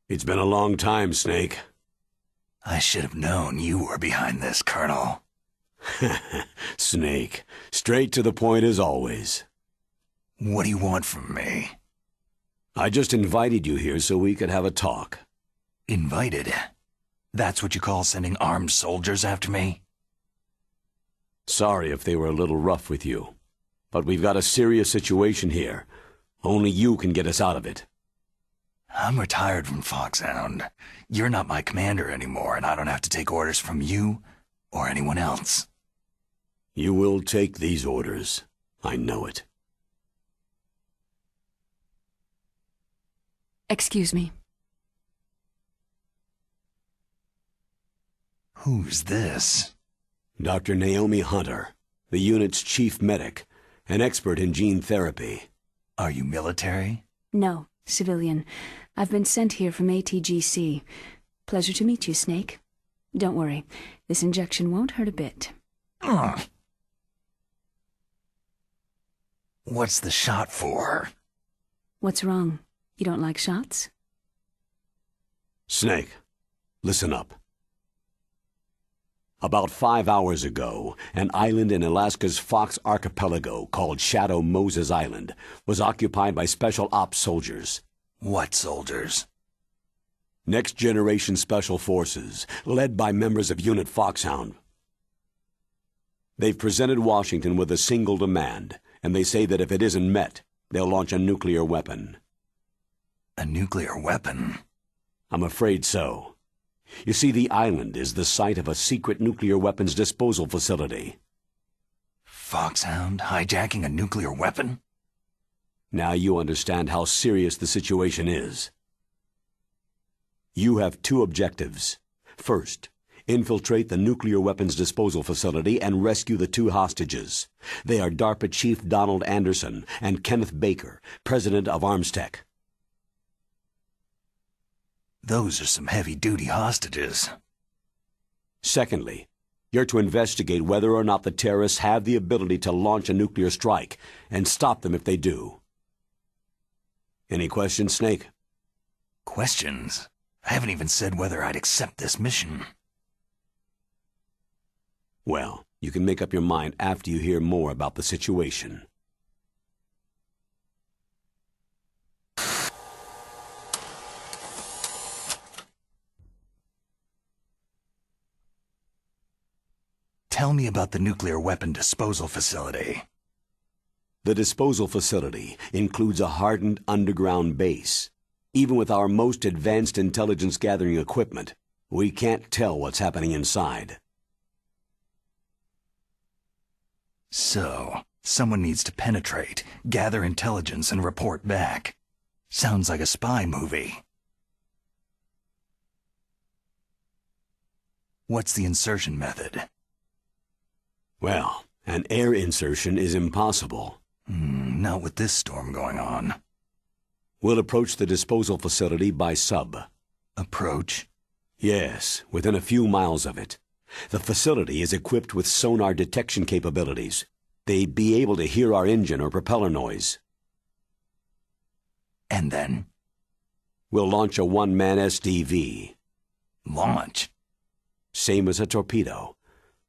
It's been a long time, Snake. I should have known you were behind this, Colonel. Snake, straight to the point as always. What do you want from me? I just invited you here so we could have a talk. Invited? That's what you call sending armed soldiers after me? Sorry if they were a little rough with you, but we've got a serious situation here. Only you can get us out of it. I'm retired from Foxhound. You're not my commander anymore, and I don't have to take orders from you or anyone else. You will take these orders. I know it. Excuse me. Who's this? Dr. Naomi Hunter, the unit's chief medic, an expert in gene therapy. Are you military? No, civilian. I've been sent here from ATGC. Pleasure to meet you, Snake. Don't worry, this injection won't hurt a bit. What's the shot for? What's wrong? You don't like shots? Snake, listen up. About 5 hours ago, an island in Alaska's Fox Archipelago called Shadow Moses Island was occupied by Special Ops soldiers. What soldiers? Next Generation Special Forces, led by members of Unit Foxhound. They've presented Washington with a single demand, and they say that if it isn't met, they'll launch a nuclear weapon. A nuclear weapon? I'm afraid so. You see, the island is the site of a secret nuclear weapons disposal facility. Foxhound hijacking a nuclear weapon? Now you understand how serious the situation is. You have two objectives. First, infiltrate the nuclear weapons disposal facility and rescue the two hostages. They are DARPA Chief Donald Anderson and Kenneth Baker, president of Armstech. Those are some heavy-duty hostages. Secondly, you're to investigate whether or not the terrorists have the ability to launch a nuclear strike and stop them if they do. Any questions, Snake? Questions? I haven't even said whether I'd accept this mission. Well, you can make up your mind after you hear more about the situation. Tell me about the nuclear weapon disposal facility. The disposal facility includes a hardened underground base. Even with our most advanced intelligence gathering equipment, we can't tell what's happening inside. So, someone needs to penetrate, gather intelligence, and report back. Sounds like a spy movie. What's the insertion method? Well, an air insertion is impossible. Not with this storm going on. We'll approach the disposal facility by sub. Approach? Yes, within a few miles of it. The facility is equipped with sonar detection capabilities. They'd be able to hear our engine or propeller noise. And then? We'll launch a one-man SDV. Launch? Same as a torpedo,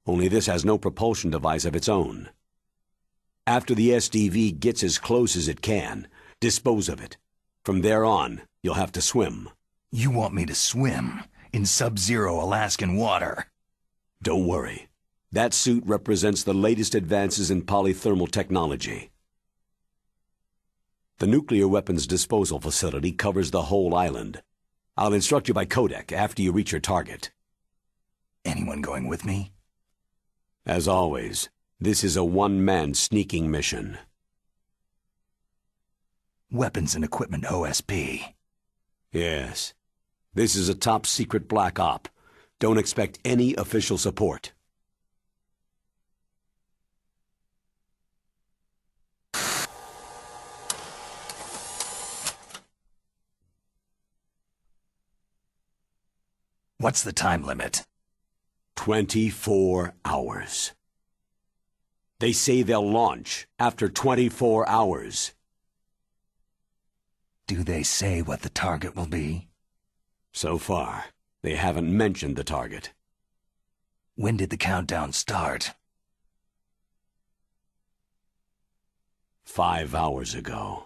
only this has no propulsion device of its own. After the SDV gets as close as it can, dispose of it. From there on, you'll have to swim. You want me to swim in sub-zero Alaskan water? Don't worry. That suit represents the latest advances in polythermal technology. The nuclear weapons disposal facility covers the whole island. I'll instruct you by codec after you reach your target. Anyone going with me? As always, this is a one-man sneaking mission. Weapons and equipment OSP. Yes. This is a top-secret black op. Don't expect any official support. What's the time limit? 24 hours. They say they'll launch after 24 hours. Do they say what the target will be? So far, they haven't mentioned the target. When did the countdown start? 5 hours ago.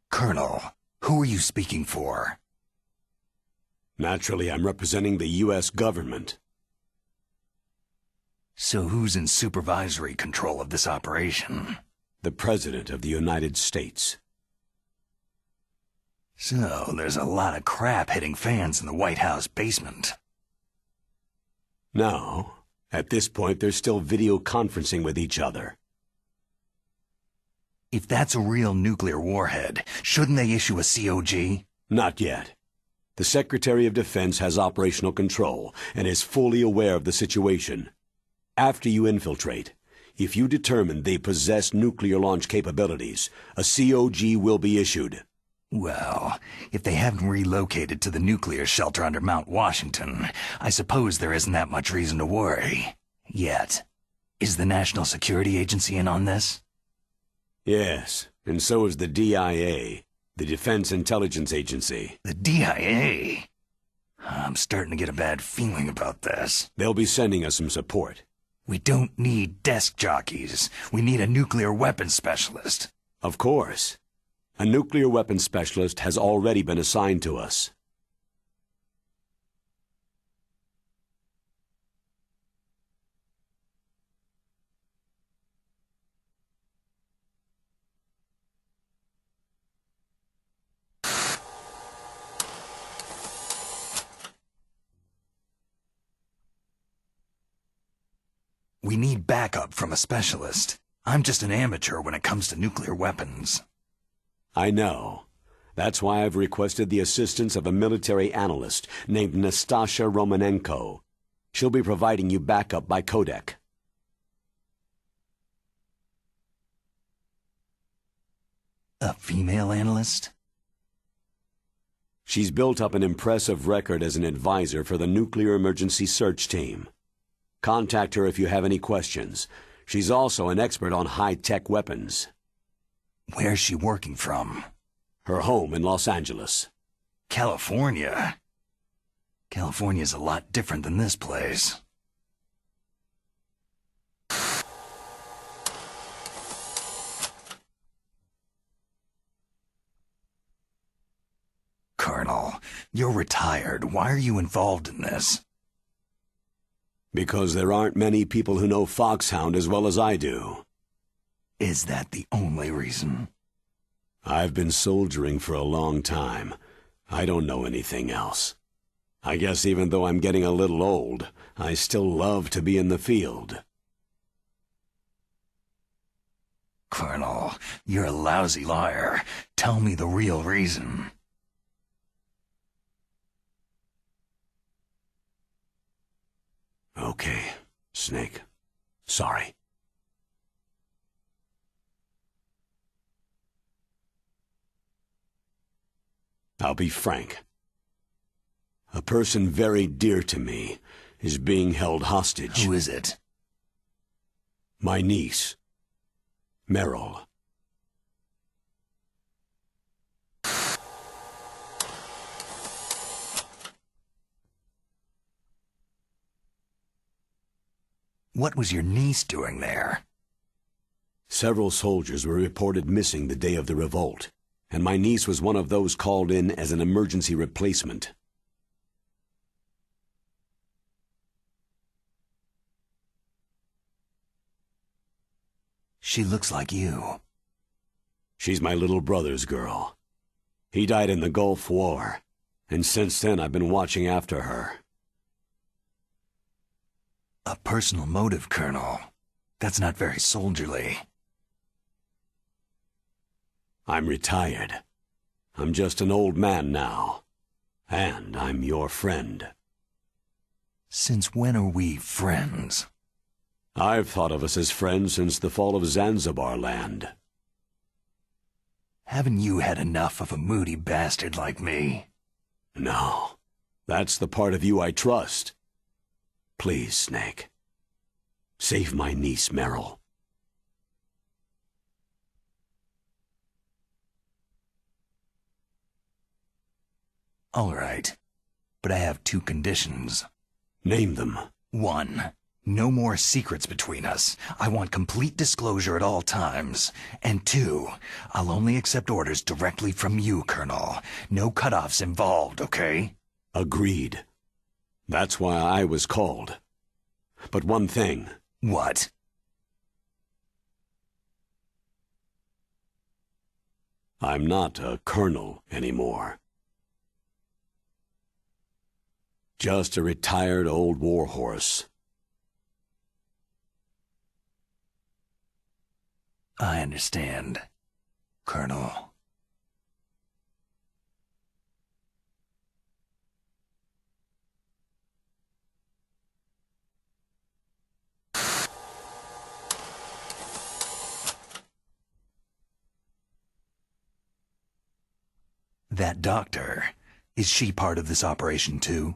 Colonel, who are you speaking for? Naturally, I'm representing the U.S. government. So who's in supervisory control of this operation? The President of the United States. So there's a lot of crap hitting fans in the White House basement. No. At this point, they're still video conferencing with each other. If that's a real nuclear warhead, shouldn't they issue a COG? Not yet. The Secretary of Defense has operational control and is fully aware of the situation. After you infiltrate, if you determine they possess nuclear launch capabilities, a COG will be issued. Well, if they haven't relocated to the nuclear shelter under Mount Washington, I suppose there isn't that much reason to worry. Yet. Is the National Security Agency in on this? Yes, and so is the DIA, the Defense Intelligence Agency. The DIA? I'm starting to get a bad feeling about this. They'll be sending us some support. We don't need desk jockeys. We need a nuclear weapons specialist. Of course. A nuclear weapons specialist has already been assigned to us. We need backup from a specialist. I'm just an amateur when it comes to nuclear weapons. I know. That's why I've requested the assistance of a military analyst named Nastasha Romanenko. She'll be providing you backup by codec. A female analyst? She's built up an impressive record as an advisor for the Nuclear Emergency Search Team. Contact her if you have any questions. She's also an expert on high-tech weapons. Where's she working from? Her home in Los Angeles. California? California's a lot different than this place. Colonel, you're retired. Why are you involved in this? Because there aren't many people who know Foxhound as well as I do. Is that the only reason? I've been soldiering for a long time. I don't know anything else. I guess even though I'm getting a little old, I still love to be in the field. Colonel, you're a lousy liar. Tell me the real reason. Okay, Snake. Sorry. I'll be frank. A person very dear to me is being held hostage. Who is it? My niece, Meryl. What was your niece doing there? Several soldiers were reported missing the day of the revolt, and my niece was one of those called in as an emergency replacement. She looks like you. She's my little brother's girl. He died in the Gulf War, and since then I've been watching after her. A personal motive, Colonel. That's not very soldierly. I'm retired. I'm just an old man now. And I'm your friend. Since when are we friends? I've thought of us as friends since the fall of Zanzibar land. Haven't you had enough of a moody bastard like me? No. That's the part of you I trust. Please, Snake. Save my niece, Meryl. All right. But I have 2 conditions. Name them. 1. No more secrets between us. I want complete disclosure at all times. And 2, I'll only accept orders directly from you, Colonel. No cutoffs involved, okay? Agreed. That's why I was called. But one thing. What? I'm not a colonel anymore. Just a retired old warhorse. I understand, Colonel. That doctor, is she part of this operation too?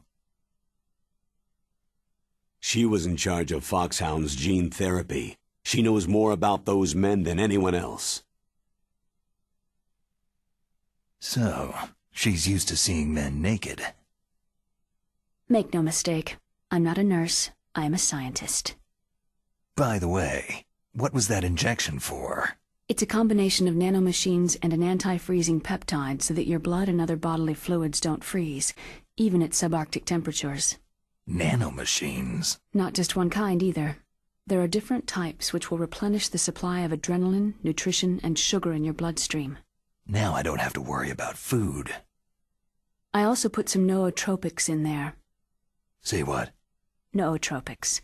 She was in charge of Foxhound's gene therapy. She knows more about those men than anyone else. So, she's used to seeing men naked. Make no mistake, I'm not a nurse, I am a scientist. By the way, what was that injection for? It's a combination of nanomachines and an anti-freezing peptide so that your blood and other bodily fluids don't freeze, even at subarctic temperatures. Nanomachines? Not just one kind either. There are different types which will replenish the supply of adrenaline, nutrition, and sugar in your bloodstream. Now I don't have to worry about food. I also put some nootropics in there. Say what? Nootropics,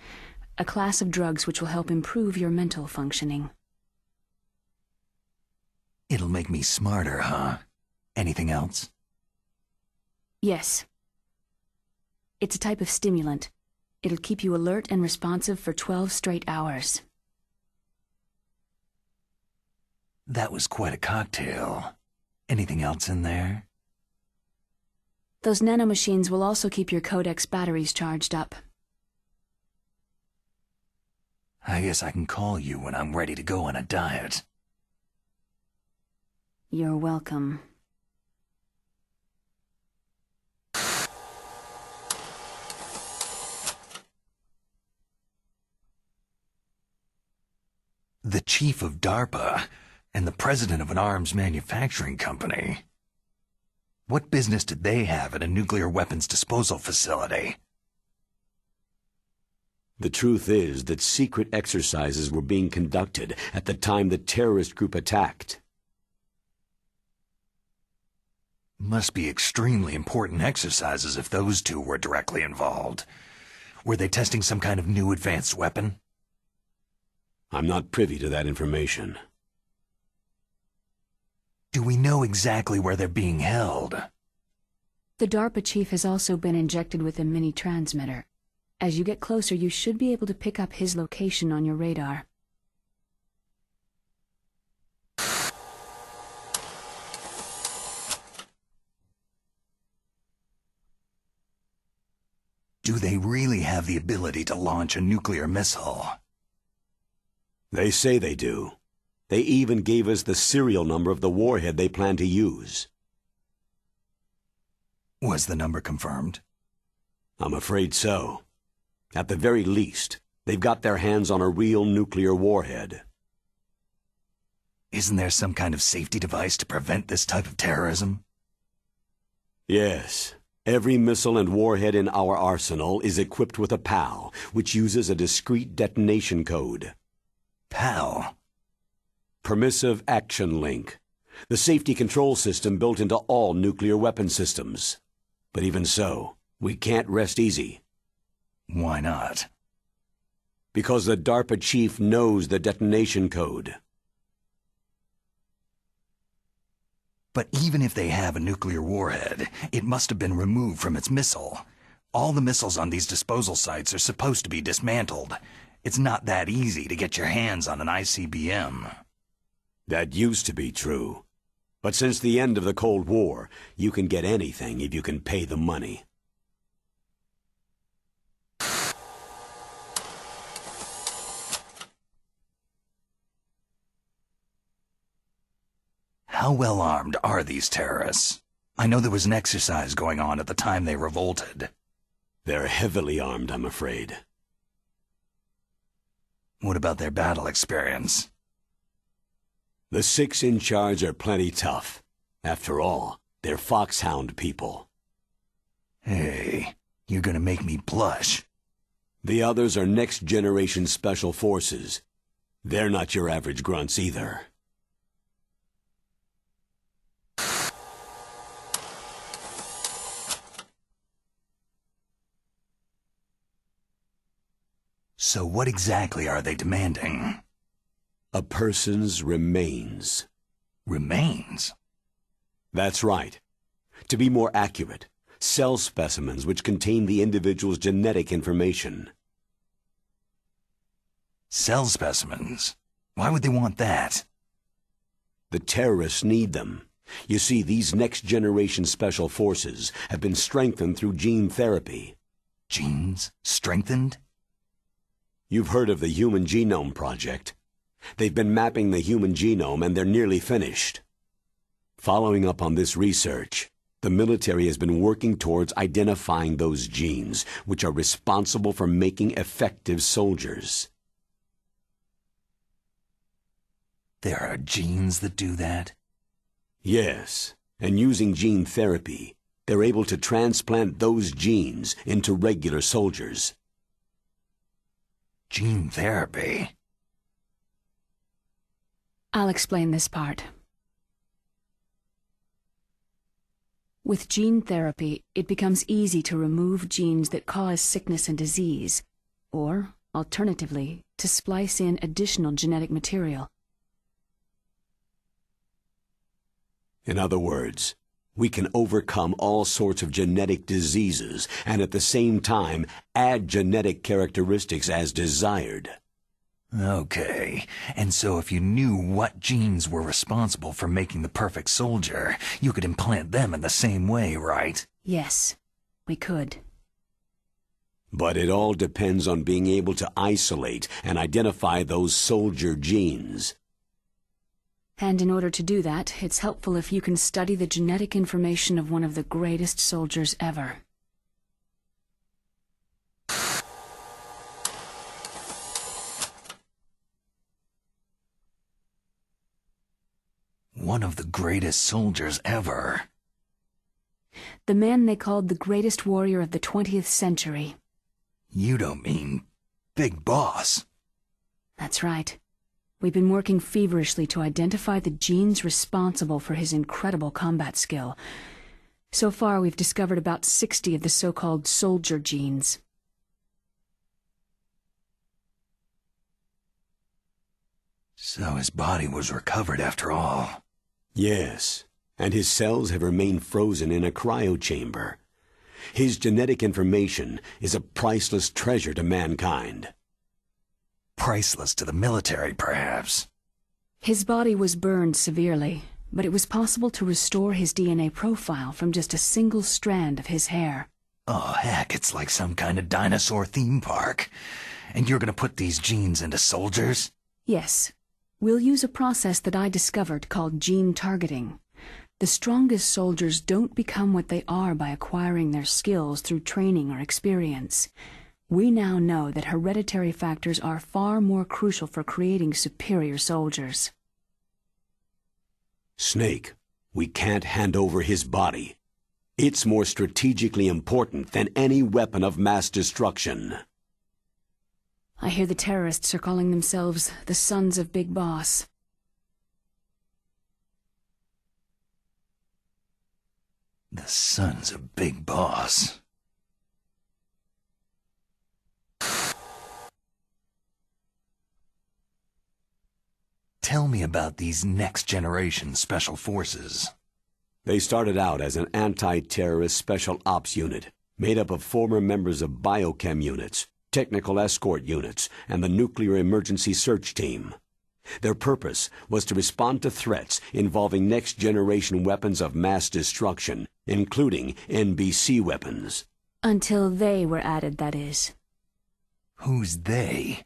a class of drugs which will help improve your mental functioning. It'll make me smarter, huh? Anything else? Yes. It's a type of stimulant. It'll keep you alert and responsive for 12 straight hours. That was quite a cocktail. Anything else in there? Those nanomachines will also keep your Codex batteries charged up. I guess I can call you when I'm ready to go on a diet. You're welcome. The chief of DARPA and the president of an arms manufacturing company. What business did they have at a nuclear weapons disposal facility? The truth is that secret exercises were being conducted at the time the terrorist group attacked. Must be extremely important exercises if those 2 were directly involved. Were they testing some kind of new advanced weapon? I'm not privy to that information. Do we know exactly where they're being held? The DARPA chief has also been injected with a mini-transmitter. As you get closer, you should be able to pick up his location on your radar. Do they really have the ability to launch a nuclear missile? They say they do. They even gave us the serial number of the warhead they plan to use. Was the number confirmed? I'm afraid so. At the very least, they've got their hands on a real nuclear warhead. Isn't there some kind of safety device to prevent this type of terrorism? Yes. Every missile and warhead in our arsenal is equipped with a PAL, which uses a discrete detonation code. PAL? Permissive Action Link. The safety control system built into all nuclear weapon systems. But even so, we can't rest easy. Why not? Because the DARPA chief knows the detonation code. But even if they have a nuclear warhead, it must have been removed from its missile. All the missiles on these disposal sites are supposed to be dismantled. It's not that easy to get your hands on an ICBM. That used to be true. But since the end of the Cold War, you can get anything if you can pay the money. How well armed are these terrorists? I know there was an exercise going on at the time they revolted. They're heavily armed, I'm afraid. What about their battle experience? The 6 in charge are plenty tough. After all, they're foxhound people. Hey, you're gonna make me blush. The others are next-generation special forces. They're not your average grunts either. So what exactly are they demanding? A person's remains. Remains? That's right. To be more accurate, cell specimens which contain the individual's genetic information. Cell specimens? Why would they want that? The terrorists need them. You see, these next-generation special forces have been strengthened through gene therapy. Genes? Strengthened? You've heard of the Human Genome Project. They've been mapping the human genome and they're nearly finished. Following up on this research, the military has been working towards identifying those genes which are responsible for making effective soldiers. There are genes that do that? Yes, and using gene therapy, they're able to transplant those genes into regular soldiers. Gene therapy? I'll explain this part. With gene therapy, it becomes easy to remove genes that cause sickness and disease, or, alternatively, to splice in additional genetic material. In other words, we can overcome all sorts of genetic diseases and at the same time add genetic characteristics as desired. Okay, and so if you knew what genes were responsible for making the perfect soldier, you could implant them in the same way, right? Yes, we could. But it all depends on being able to isolate and identify those soldier genes. And in order to do that, it's helpful if you can study the genetic information of one of the greatest soldiers ever. One of the greatest soldiers ever. The man they called the greatest warrior of the 20th century. You don't mean Big Boss? That's right. We've been working feverishly to identify the genes responsible for his incredible combat skill. So far, we've discovered about 60 of the so-called soldier genes. So his body was recovered after all. Yes, and his cells have remained frozen in a cryochamber. His genetic information is a priceless treasure to mankind. Priceless to the military, perhaps. His body was burned severely, but it was possible to restore his DNA profile from just a single strand of his hair. Oh, heck, it's like some kind of dinosaur theme park. And you're gonna put these genes into soldiers? Yes. We'll use a process that I discovered called gene targeting. The strongest soldiers don't become what they are by acquiring their skills through training or experience. We now know that hereditary factors are far more crucial for creating superior soldiers. Snake, we can't hand over his body. It's more strategically important than any weapon of mass destruction. I hear the terrorists are calling themselves the Sons of Big Boss. The Sons of Big Boss. Tell me about these next-generation special forces. They started out as an anti-terrorist special ops unit, made up of former members of biochem units, technical escort units, and the nuclear emergency search team. Their purpose was to respond to threats involving next-generation weapons of mass destruction, including NBC weapons. Until they were added, that is. Who's they?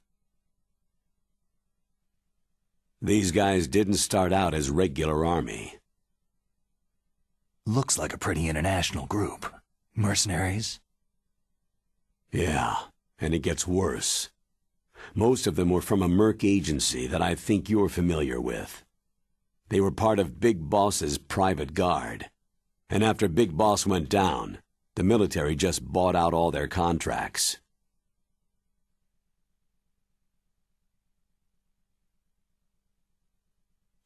These guys didn't start out as regular army. Looks like a pretty international group. Mercenaries? Yeah, and it gets worse. Most of them were from a merc agency that I think you're familiar with. They were part of Big Boss's private guard. And after Big Boss went down, the military just bought out all their contracts.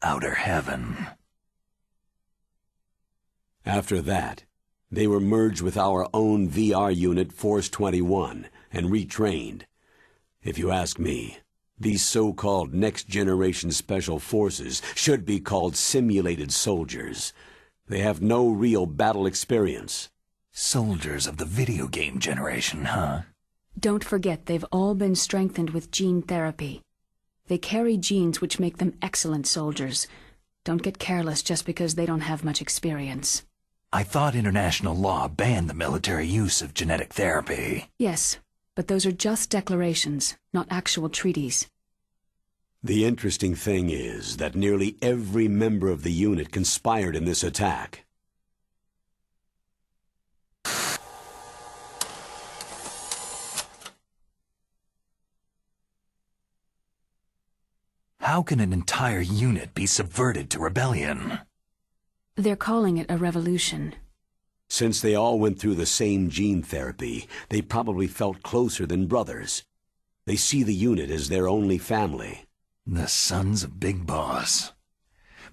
Outer heaven. After that, they were merged with our own VR unit Force 21 and retrained. If you ask me, these so-called next-generation special forces should be called simulated soldiers. They have no real battle experience. Soldiers of the video game generation, huh? Don't forget they've all been strengthened with gene therapy. They carry genes which make them excellent soldiers. Don't get careless just because they don't have much experience. I thought international law banned the military use of genetic therapy. Yes, but those are just declarations, not actual treaties. The interesting thing is that nearly every member of the unit conspired in this attack. How can an entire unit be subverted to rebellion? They're calling it a revolution. Since they all went through the same gene therapy, they probably felt closer than brothers. They see the unit as their only family. The sons of Big Boss.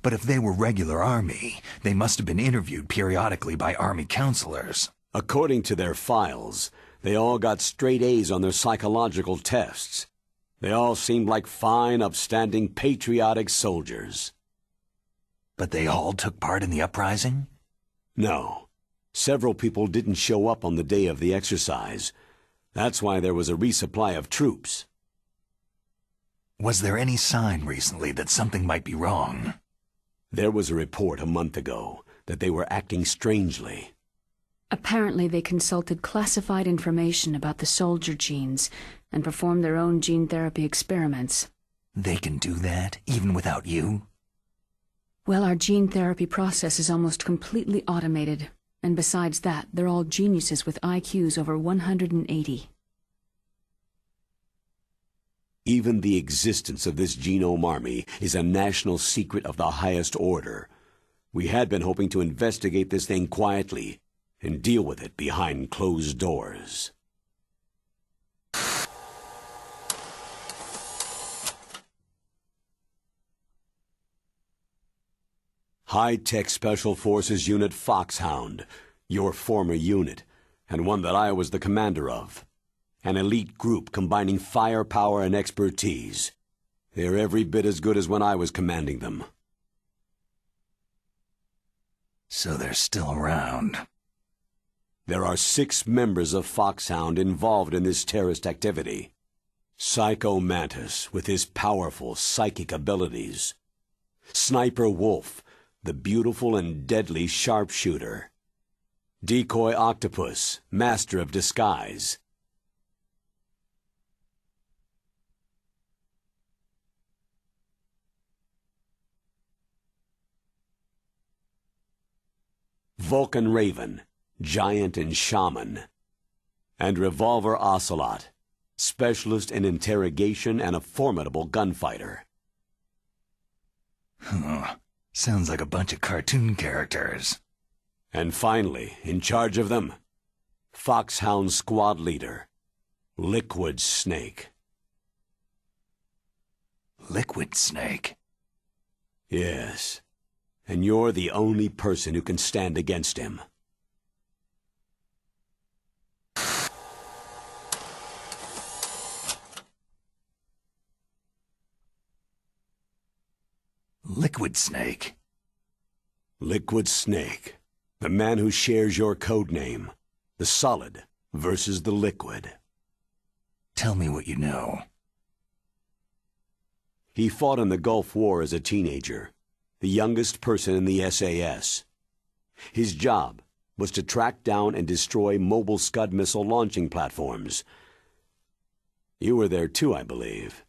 But if they were regular army, they must have been interviewed periodically by army counselors. According to their files, they all got straight A's on their psychological tests. They all seemed like fine, upstanding, patriotic soldiers. But they all took part in the uprising? No. Several people didn't show up on the day of the exercise. That's why there was a resupply of troops. Was there any sign recently that something might be wrong? There was a report a month ago that they were acting strangely. Apparently they consulted classified information about the soldier genes and performed their own gene therapy experiments. They can do that, even without you? Well, our gene therapy process is almost completely automated. And besides that, they're all geniuses with IQs over 180. Even the existence of this genome army is a national secret of the highest order. We had been hoping to investigate this thing quietly and deal with it behind closed doors. High-Tech Special Forces Unit Foxhound, your former unit, and one that I was the commander of. An elite group combining firepower and expertise. They're every bit as good as when I was commanding them. So they're still around. There are 6 members of Foxhound involved in this terrorist activity. Psycho Mantis, with his powerful psychic abilities. Sniper Wolf, the beautiful and deadly sharpshooter. Decoy Octopus, master of disguise. Vulcan Raven, giant and shaman. And Revolver Ocelot, specialist in interrogation and a formidable gunfighter. Huh. Sounds like a bunch of cartoon characters. And finally, in charge of them, Foxhound Squad Leader, Liquid Snake. Liquid Snake? Yes, and you're the only person who can stand against him. Liquid Snake? Liquid Snake, the man who shares your code name, the solid versus the liquid. Tell me what you know. He fought in the Gulf War as a teenager, the youngest person in the SAS. His job was to track down and destroy mobile Scud missile launching platforms. You were there too, I believe.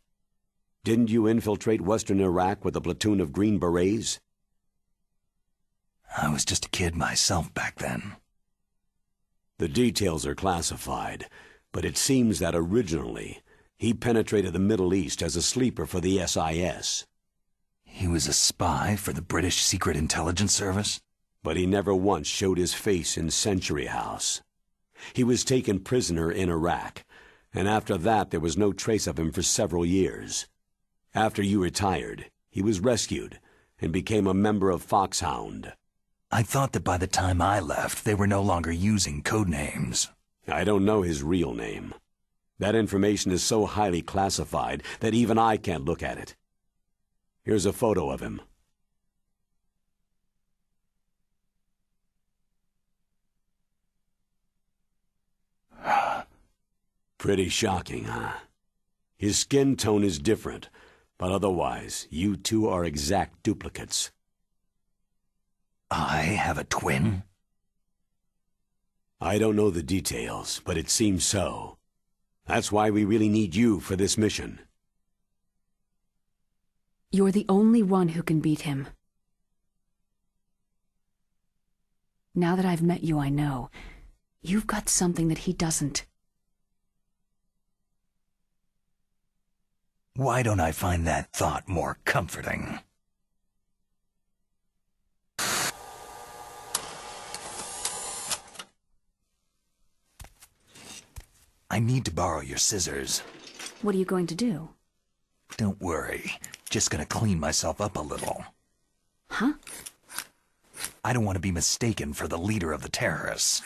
Didn't you infiltrate western Iraq with a platoon of Green Berets? I was just a kid myself back then. The details are classified, but it seems that originally he penetrated the Middle East as a sleeper for the SIS. He was a spy for the British Secret Intelligence Service? But he never once showed his face in Century House. He was taken prisoner in Iraq, and after that there was no trace of him for several years. After you retired, he was rescued and became a member of Foxhound. I thought that by the time I left, they were no longer using code names. I don't know his real name. That information is so highly classified that even I can't look at it. Here's a photo of him. Pretty shocking, huh? His skin tone is different, but otherwise, you two are exact duplicates. I have a twin? I don't know the details, but it seems so. That's why we really need you for this mission. You're the only one who can beat him. Now that I've met you, I know. You've got something that he doesn't. Why don't I find that thought more comforting? I need to borrow your scissors. What are you going to do? Don't worry. Just gonna clean myself up a little. Huh? I don't want to be mistaken for the leader of the terrorists.